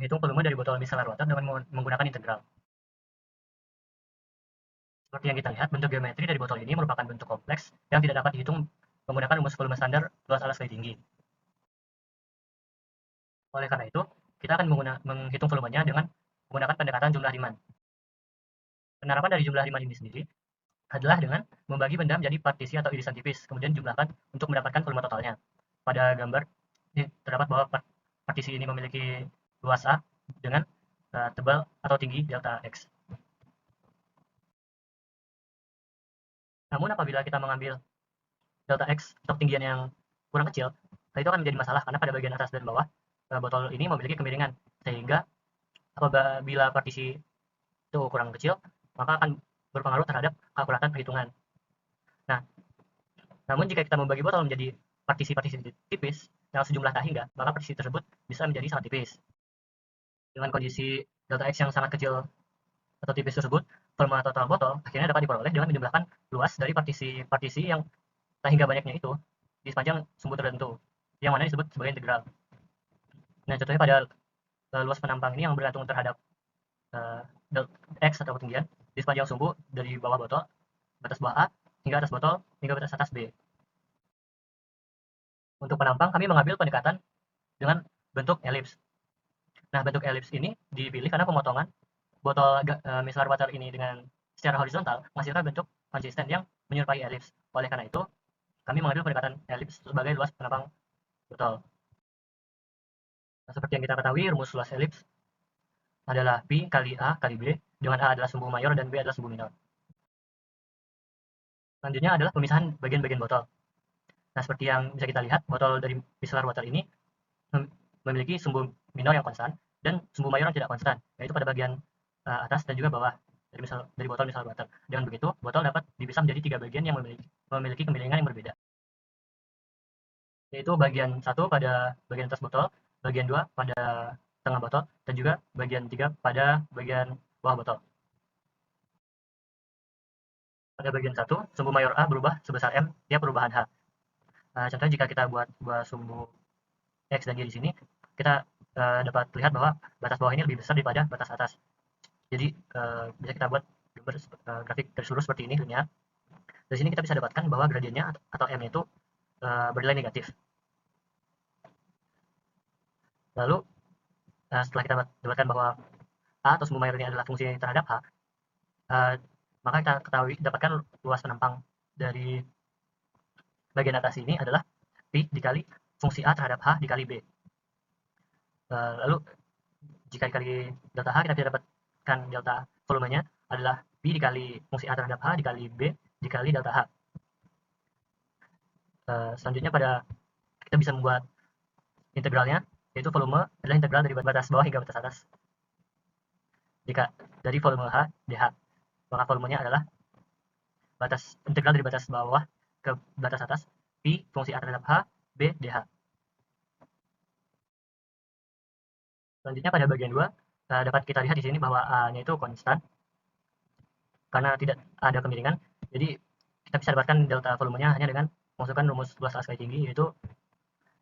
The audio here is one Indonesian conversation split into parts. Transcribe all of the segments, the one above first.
menghitung volume dari botol micellar water dengan menggunakan integral. Seperti yang kita lihat, bentuk geometri dari botol ini merupakan bentuk kompleks yang tidak dapat dihitung menggunakan rumus volume standar luas alas kali tinggi. Oleh karena itu, kita akan menghitung volumenya dengan menggunakan pendekatan jumlah Riemann. Penerapan dari jumlah Riemann ini sendiri adalah dengan membagi benda menjadi partisi atau irisan tipis, kemudian jumlahkan untuk mendapatkan volume totalnya. Pada gambar ini terdapat bahwa partisi ini memiliki luas A dengan tebal atau tinggi delta X. Namun apabila kita mengambil delta X atau ketinggian yang kurang kecil, itu akan menjadi masalah karena pada bagian atas dan bawah botol ini memiliki kemiringan, sehingga apabila partisi itu kurang kecil, maka akan berpengaruh terhadap keakuratan perhitungan. Nah, namun jika kita membagi botol menjadi partisi-partisi tipis yang sejumlah tak hingga, maka partisi tersebut bisa menjadi sangat tipis. Dengan kondisi delta X yang sangat kecil atau tipis tersebut, volume total botol akhirnya dapat diperoleh dengan menjumlahkan luas dari partisi-partisi yang tak hingga banyaknya itu di sepanjang sumbu tertentu, yang mana disebut sebagai integral. Nah, contohnya pada luas penampang ini yang bergantung terhadap X atau ketinggian di sepanjang sumbu dari bawah botol, batas bawah A, hingga atas botol, hingga batas atas B. Untuk penampang, kami mengambil pendekatan dengan bentuk elips. Nah, bentuk elips ini dipilih karena pemotongan botol micellar water ini dengan secara horizontal menghasilkan bentuk konsisten yang menyerupai elips. Oleh karena itu, kami mengambil pendekatan elips sebagai luas penampang botol. Nah, seperti yang kita ketahui, rumus luas elips adalah Pi kali A kali B, dengan A adalah sumbu mayor dan B adalah sumbu minor. Selanjutnya adalah pemisahan bagian-bagian botol. Nah, seperti yang bisa kita lihat, botol dari micellar water ini memiliki sumbu minor yang konstan dan sumbu mayor yang tidak konstan, yaitu pada bagian atas dan juga bawah dari botol micellar water. Dengan begitu, botol dapat dipisah menjadi 3 bagian yang memiliki kemiringan yang berbeda, yaitu bagian 1 pada bagian atas botol, bagian 2 pada tengah botol, dan juga bagian 3 pada bagian bawah botol. Pada bagian 1, sumbu mayor A berubah sebesar M tiap perubahan H. Contohnya jika kita buat sumbu X dan Y di sini, kita dapat lihat bahwa batas bawah ini lebih besar daripada batas atas. Jadi bisa kita buat gambar grafik garis lurus seperti ini, linear. Dari sini kita bisa dapatkan bahwa gradiennya atau M itu bernilai negatif. Lalu setelah kita dapatkan bahwa A atau sumbu mayor ini adalah fungsi terhadap H, maka kita ketahui dapatkan luas penampang dari bagian atas ini adalah Pi dikali fungsi A terhadap H dikali B. Lalu jika dikali delta H, kita bisa dapatkan delta volumenya adalah Pi dikali fungsi A terhadap H dikali B dikali delta H. Selanjutnya kita bisa membuat integralnya, yaitu volume adalah integral dari batas bawah hingga batas atas dari volume H dH. Maka volumenya adalah integral dari batas bawah ke batas atas Pi fungsi A terhadap H B dH. Selanjutnya pada bagian 2 dapat kita lihat di sini bahwa A-nya itu konstan karena tidak ada kemiringan. Jadi kita bisa dapatkan delta volumenya hanya dengan memasukkan rumus luas alas kali tinggi, yaitu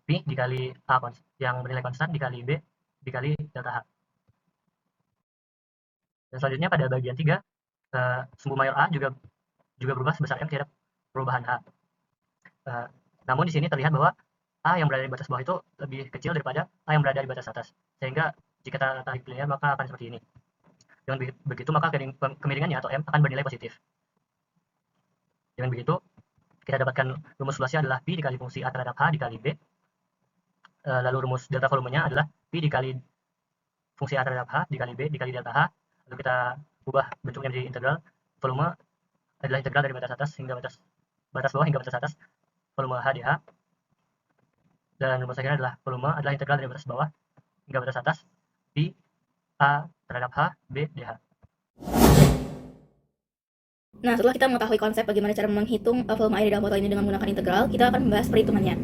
Pi dikali A yang bernilai konstan dikali B dikali delta H. Dan selanjutnya pada bagian 3, sumbu mayor A juga berubah sebesar M terhadap perubahan H. Namun di sini terlihat bahwa A yang berada di batas bawah itu lebih kecil daripada A yang berada di batas atas, sehingga jika kita tarik linear maka akan seperti ini. Dengan begitu maka kemiringannya atau M akan bernilai positif. Dengan begitu kita dapatkan rumus luasnya adalah Pi dikali fungsi A terhadap H dikali B. Lalu rumus delta volumenya adalah Pi dikali fungsi A terhadap H dikali B dikali delta H. Lalu kita ubah bentuknya menjadi integral. Volume adalah integral dari batas atas hingga batas bawah hingga batas atas volume H dH. Dan rumus akhirnya adalah volume adalah integral dari batas bawah hingga batas atas Pi A terhadap H B dH. Nah, setelah kita mengetahui konsep bagaimana cara menghitung volume air di dalam botol ini dengan menggunakan integral, kita akan membahas perhitungannya.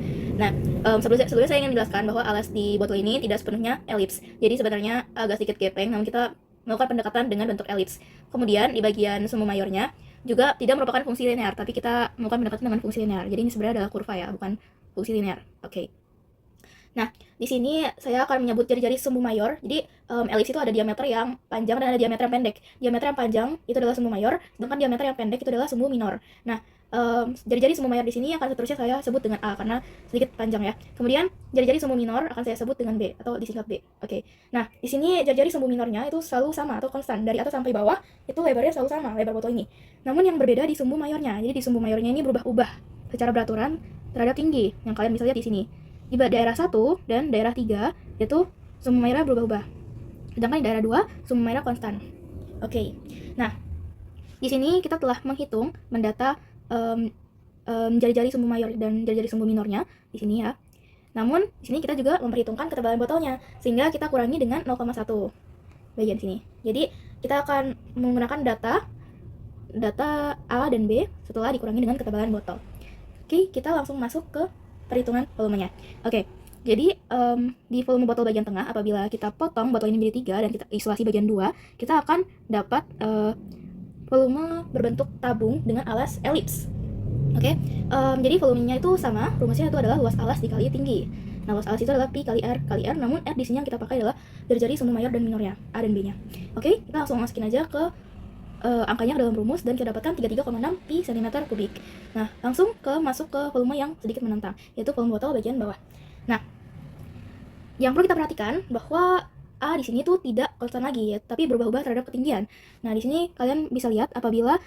Nah, sebelumnya saya ingin menjelaskan bahwa alas di botol ini tidak sepenuhnya elips. Jadi sebenarnya agak sedikit gepeng, namun kita melakukan pendekatan dengan bentuk elips. Kemudian di bagian sumbu mayornya juga tidak merupakan fungsi linear, tapi kita melakukan pendekatan dengan fungsi linear. Jadi ini sebenarnya adalah kurva ya, bukan fungsi linear. Oke. Nah, di sini saya akan menyebut jari-jari sumbu mayor. Jadi, elips itu ada diameter yang panjang dan ada diameter yang pendek. Diameter yang panjang itu adalah sumbu mayor, sedangkan diameter yang pendek itu adalah sumbu minor. Nah, jari-jari sumbu mayor di sini akan seterusnya saya sebut dengan A karena sedikit panjang ya. Kemudian jari-jari sumbu minor akan saya sebut dengan B atau disingkat B. Oke. Nah, di sini jari-jari sumbu minornya itu selalu sama atau konstan dari atas sampai bawah itu lebarnya selalu sama, lebar botol ini. Namun yang berbeda di sumbu mayornya. Jadi di sumbu mayornya ini berubah-ubah secara beraturan terhadap tinggi yang kalian bisa lihat di sini. Di daerah 1 dan daerah 3 itu sumbu mayornya berubah-ubah. Sedangkan di daerah 2 sumbu mayornya konstan. Oke. Nah, di sini kita telah menghitung, mendata jari-jari sumbu mayor dan jari-jari sumbu minornya di sini ya. Namun di sini kita juga memperhitungkan ketebalan botolnya sehingga kita kurangi dengan 0,1 bagian sini. Jadi kita akan menggunakan data A dan B setelah dikurangi dengan ketebalan botol. Oke, kita langsung masuk ke perhitungan volumenya. Oke, jadi di volume botol bagian tengah, apabila kita potong botol ini menjadi 3 dan kita isolasi bagian 2, kita akan dapat volume berbentuk tabung dengan alas elips. Oke, jadi volumenya itu sama, rumusnya itu adalah luas alas dikali tinggi. Nah, luas alas itu adalah pi kali R, namun R di sini yang kita pakai adalah jari-jari sumbu mayor dan minornya, A dan B-nya. Oke, kita langsung masukin aja ke angkanya dalam rumus dan kita dapatkan 33,6 pi cm kubik. Nah, langsung masuk ke volume yang sedikit menentang, yaitu volume botol bagian bawah. Nah, yang perlu kita perhatikan bahwa A di sini tuh tidak konstan lagi ya, tapi berubah-ubah terhadap ketinggian. Nah, di sini kalian bisa lihat apabila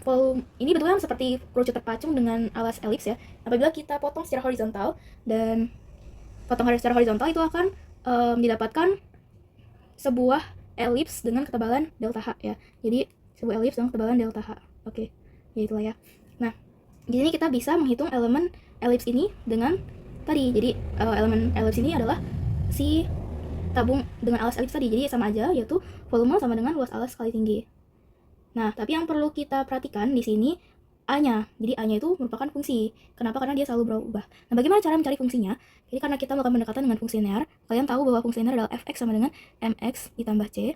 volume ini bentuknya seperti kerucut terpacung dengan alas elips ya. Apabila kita potong secara horizontal dan potongan secara horizontal itu akan didapatkan sebuah elips dengan ketebalan delta H ya. Jadi sebuah elips dengan ketebalan delta H. Oke, ya itulah ya. Nah, di sini kita bisa menghitung elemen elips ini dengan tadi. Jadi elemen elips ini adalah si tabung dengan alas elips tadi. Jadi sama aja, yaitu volume sama dengan luas alas kali tinggi. Nah, tapi yang perlu kita perhatikan di sini A-nya. Jadi A-nya itu merupakan fungsi. Kenapa? Karena dia selalu berubah. Nah, bagaimana cara mencari fungsinya? Jadi karena kita melakukan pendekatan dengan fungsi linear, kalian tahu bahwa fungsi linear adalah fx sama dengan mx ditambah c.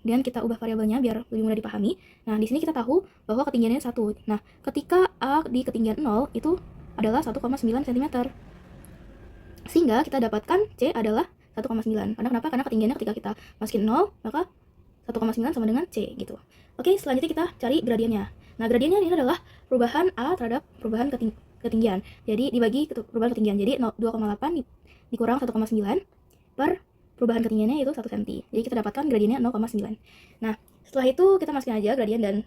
Dan kita ubah variabelnya biar lebih mudah dipahami. Nah, di sini kita tahu bahwa ketinggiannya 1. Nah, ketika A di ketinggian 0 itu adalah 1,9 cm. Sehingga kita dapatkan C adalah 1,9. Karena kenapa? Karena ketinggiannya ketika kita masukin 0, maka 1,9 sama dengan C gitu. Oke, selanjutnya kita cari gradiennya. Nah, gradiennya ini adalah perubahan A terhadap perubahan ketinggian. Jadi dibagi perubahan ketinggian. Jadi 2,8 dikurang 1,9 per perubahan ketinggiannya itu 1 cm. Jadi kita dapatkan gradiennya 0,9. Nah, setelah itu kita masukin aja gradien dan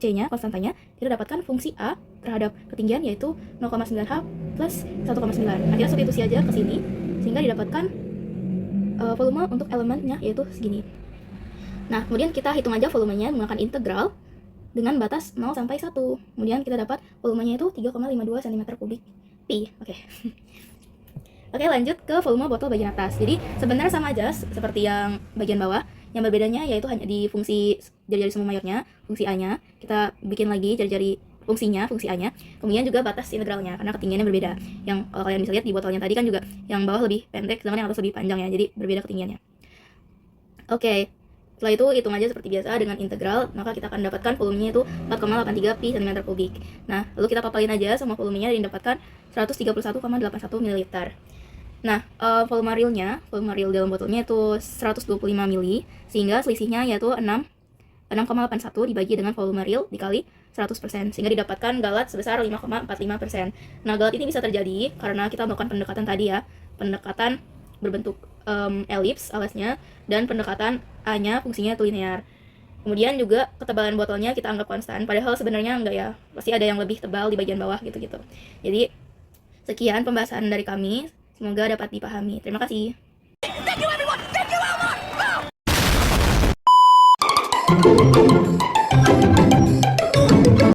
C-nya, konstantanya. Kita dapatkan fungsi A terhadap ketinggian yaitu 0,9H plus 1,9. Nah, kita substitusi aja ke sini sehingga didapatkan volume untuk elemennya yaitu segini. Nah, kemudian kita hitung aja volumenya menggunakan integral dengan batas 0 sampai 1. Kemudian kita dapat volumenya itu 3,52 cm kubik pi. Oke. Oke, lanjut ke volume botol bagian atas. Jadi sebenarnya sama aja seperti yang bagian bawah. Yang bedanya yaitu hanya di fungsi jari-jari sumbu mayornya, fungsi A-nya. Kita bikin lagi jari-jari fungsinya, fungsi A-nya. Kemudian juga batas integralnya karena ketinggiannya berbeda. Yang kalau kalian bisa lihat di botolnya tadi kan juga yang bawah lebih pendek, sedangkan yang atas lebih panjang ya. Jadi berbeda ketinggiannya. Oke. Setelah itu hitung aja seperti biasa dengan integral, maka kita akan dapatkan volumenya itu 4,83 pi cm kubik. Nah, lalu kita totalin aja semua volumenya dan dapatkan 131,81 ml. Nah, volume real dalam botolnya itu 125 ml, sehingga selisihnya yaitu 6,81 dibagi dengan volume real dikali 100%, sehingga didapatkan galat sebesar 5,45%. Nah, galat ini bisa terjadi karena kita melakukan pendekatan tadi ya, pendekatan berbentuk elips alasnya dan pendekatan A-nya fungsinya itu linear. Kemudian juga ketebalan botolnya kita anggap konstan, padahal sebenarnya enggak ya, pasti ada yang lebih tebal di bagian bawah gitu-gitu. Jadi sekian pembahasan dari kami, semoga dapat dipahami. Terima kasih. Thank you everyone. Thank you, Elmo.